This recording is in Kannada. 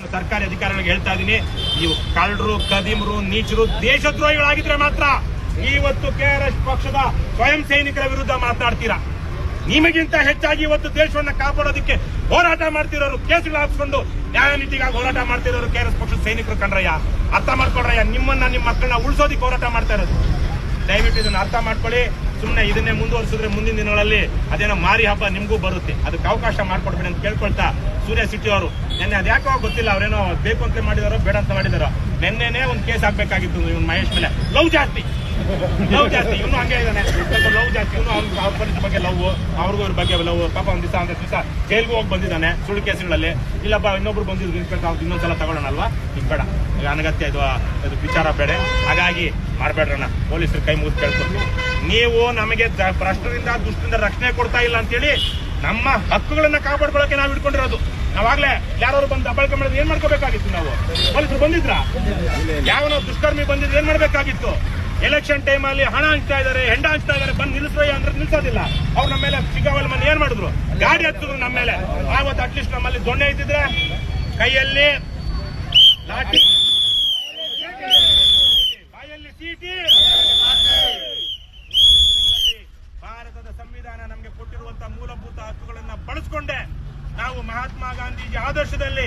ನಾನು ಸರ್ಕಾರಿ ಅಧಿಕಾರಿಗಳಿಗೆ ಹೇಳ್ತಾ ಇದ್ದೀನಿ, ನೀವು ಕಳ್ಳರು, ಕದಿಮರು, ನೀಚರು, ದೇಶದ್ರೋಹಿಗಳಾಗಿದ್ರೆ ಮಾತ್ರ ಇವತ್ತು ಕೆಆರ್ಎಸ್ ಪಕ್ಷದ ಸ್ವಯಂ ಸೈನಿಕರ ವಿರುದ್ಧ ಮಾತನಾಡ್ತೀರಾ. ನಿಮಗಿಂತ ಹೆಚ್ಚಾಗಿ ಇವತ್ತು ದೇಶವನ್ನ ಕಾಪಾಡೋದಕ್ಕೆ ಹೋರಾಟ ಮಾಡ್ತಿರೋರು, ಕೇಸುಗಳು ಹಾಕ್ಸ್ಕೊಂಡು ನ್ಯಾಯನೀತಿಗಾಗಿ ಹೋರಾಟ ಮಾಡ್ತಿರೋರು ಕೆಆರ್ಎಸ್ ಪಕ್ಷದ ಸೈನಿಕರು ಕಣ್ರಯ್ಯ. ಅರ್ಥ ಮಾಡ್ಕೊಳ್ರಯ್ಯ, ನಿಮ್ಮನ್ನ ನಿಮ್ಮ ಮಕ್ಕಳನ್ನ ಉಳಿಸೋದಿಕ್ಕೆ ಹೋರಾಟ ಮಾಡ್ತಾ ಇರೋದು. ದಯವಿಟ್ಟು ಇದನ್ನ ಅರ್ಥ ಮಾಡ್ಕೊಳ್ಳಿ. ಸುಮ್ಮನೆ ಇದನ್ನೇ ಮುಂದುವರಿಸಿದ್ರೆ ಮುಂದಿನ ದಿನಗಳಲ್ಲಿ ಅದೇನೋ ಮಾರಿ ಹಬ್ಬ ನಿಮಗೂ ಬರುತ್ತೆ. ಅದಕ್ಕೆ ಅವಕಾಶ ಮಾಡ್ಕೊಡ್ಬೇಡಿ ಅಂತ ಕೇಳ್ಕೊಳ್ತಾ, ಸೂರ್ಯ ಸಿಟಿ ಅವರು ನಿನ್ನೆ ಅದ್ಯಾಕೋ ಗೊತ್ತಿಲ್ಲ, ಅವರೇನೋ ಬೇಕು ಅಂತ ಮಾಡಿದಾರೋ ಬೇಡ ಅಂತ ಮಾಡಿದಾರೋ, ನಿನ್ನೆನೇ ಒಂದು ಕೇಸ್ ಹಾಕ್ಬೇಕಾಗಿತ್ತು ಇವನು ಮಹೇಶ್ ಮೇಲೆ. ಲವ್ ಜಾಸ್ತಿ ಇವನು ಹಂಗೆ ಇದ್ದಾನೆ, ಸ್ವಲ್ಪ ಲವ್ ಜಾಸ್ತಿ. ಇವನು ಅವ್ರ ಪರಿಸ್ಥಿತಿ ಬಗ್ಗೆ ಲವ್, ಅವ್ರಿಗೂ ಇವ್ರ ಬಗ್ಗೆ ಲವ್. ಪಾಪ ಒಂದ್ ದಿವಸ ಜೈಲ್ಗೂ ಹೋಗಿ ಬಂದಿದ್ದಾನೆ ಸುಳ್ಳು ಕೇಸುಗಳಲ್ಲಿ. ಇಲ್ಲಪ್ಪ ಇನ್ನೊಬ್ರು ಬಂದಿದ್ರು ಇನ್ಸ್ಪೆಕ್ಟರ್, ಇನ್ನೊಂದ್ಸಲ ತಗೊಳ್ಳೋಣಲ್ವಾ, ಈಗ ಬೇಡ, ಈಗ ಅನಗತ್ಯ ಇದು ವಿಚಾರ ಬೇಡ. ಹಾಗಾಗಿ ಮಾಡ್ಬೇಡ್ರಣ್ಣ, ಪೊಲೀಸರು ಕೈ ಮುಗಿದು ಕೇಳ್ಕೊಡ್ತೀವಿ. ನೀವು ನಮಗೆ ಭ್ರಷ್ಟರಿಂದ ದುಷ್ಟರಿಂದ ರಕ್ಷಣೆ ಕೊಡ್ತಾ ಇಲ್ಲ ಅಂತೇಳಿ ನಮ್ಮ ಹಕ್ಕುಗಳನ್ನ ಕಾಪಾಡ್ಕೊಳ್ಳೋಕೆ ನಾವು ಇಟ್ಕೊಂಡಿರೋದು. ನಾವಾಗ್ಲೇ ಯಾರು ಬಂದು ದಬ್ಬಾಳಿಕೆ ಮಾಡಿದ್ರೆ ಏನ್ ಮಾಡ್ಕೋಬೇಕಾಗಿತ್ತು? ನಾವು ಪೊಲೀಸರು ಬಂದಿದ್ರ? ಯಾವನೋ ದುಷ್ಕರ್ಮಿ ಬಂದಿದ್ರೆ ಏನ್ ಮಾಡ್ಬೇಕಾಗಿತ್ತು? ಎಲೆಕ್ಷನ್ ಟೈಮ್ ಅಲ್ಲಿ ಹಣ ಹಂಚ್ತಾ ಇದಾರೆ, ಹೆಂಡ ಹಂಚ್ತಾ ಇದಾರೆ, ಬಂದು ನಿಲ್ಲಿಸ್ರಯ್ಯ ಅಂದ್ರೆ ನಿಲ್ಸೋದಿಲ್ಲ. ಅವ್ರು ನಮ್ಮ ಮೇಲೆ ಸಿಗಾವಲ್ ಮನೆ ಏನ್ ಮಾಡಿದ್ರು? ಗಾಡಿ ಹತ್ತಿದ್ರು ನಮ್ಮ ಮೇಲೆ. ಆವತ್ತು ಅಟ್ಲೀಸ್ಟ್ ನಮ್ಮಲ್ಲಿ ದೊಣ್ಣೆ ಇದ್ದಿದ್ರೆ, ಕೈಯಲ್ಲಿ ಲಾಠಿ, ಬಾಯಲ್ಲಿ ಸೀಟಿ. ಭಾರತದ ಸಂವಿಧಾನ ನಮಗೆ ಕೊಟ್ಟಿರುವಂತಹ ಮೂಲಭೂತ ಹಕ್ಕುಗಳನ್ನ ಬಳಸಿಕೊಂಡೆ ನಾವು ಮಹಾತ್ಮ ಗಾಂಧೀಜಿ ಆದರ್ಶದಲ್ಲಿ